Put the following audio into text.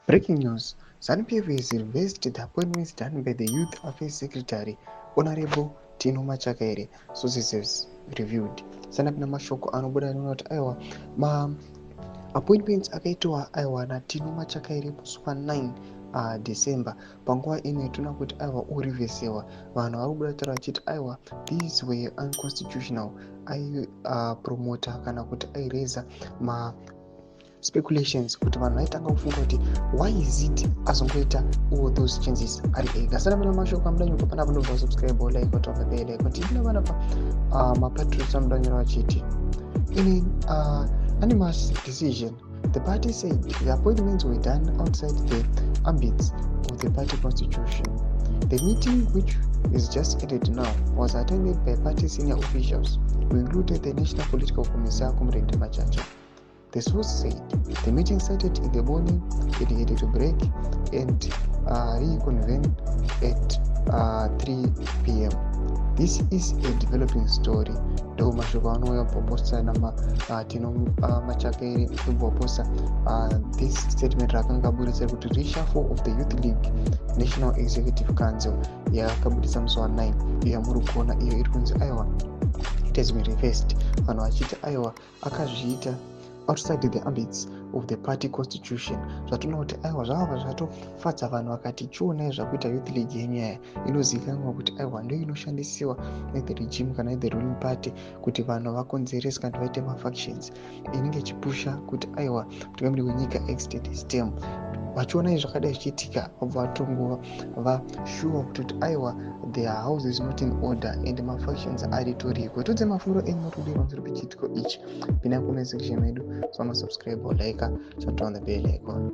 Breaking news: ZANU-PF has reversed the appointments done by the Youth Affairs Secretary, Honorable Tino Machakaire, sources have reviewed. Sana kuna mashoko anobuda anoti aiwa appointments akaitwa aiwa naTino Machakaire musi wa9 December. Panguva ino yatinoona kuti aiwa urivhesiwa, vanhu vari kubuda taura vachiti aiwa these were unconstitutional. Aipromota kana kuti aireza speculations kuti vanhu vaitanga kufunga kuti why is it azongoita all those changes ari ega. Sana pana mashoko amudanyuka panapa ndobva subscribe like watoka pele kuti ina vana pa mapatriots amudanyura vachiti in anonymous decision the party said the appointments were done outside the ambits of the party constitution. The meeting, which is just ended now, was attended by party senior officials who included the National Political Commissar Comrade Machacha. The source said the meeting started in the morning, it headed to break and reconvene at 3 p.m. This is a developing story. Ndo mashoko anouya kuposta Tino Machakaire kuposta this statement rakanga budisa kuti reshuffle of the Youth League National Executive Council yakabudisa musi wa9 iyo muri kuona iyo iri kunzi aiwa it has been reversed. Vanhu vachiti aiwa akazviita outside the ambits of the party constitution. Zvatoona kuti aiwa zvava zvatofadza vanhu vakati chiona zvakuita Youth League yenyaya inozivikanwa kuti aiwa ndo inoshandisiwa nethe regime kana nethe ruling party kuti vanhu vakonzerese kana vaite mafactions inenge ichipusha kuti aiwa mutungamiri wenyika extend his term. Vachiona izvi zvakadai zvichiitika vabva vatongova vashuwa kuti aiwa their house is not in order and mafactions aritoriko. Todze mafuro enyu motodii pamusoro pechitiko ichi. Pinda comment section medu, so subscribe or like, turn on the bell icon.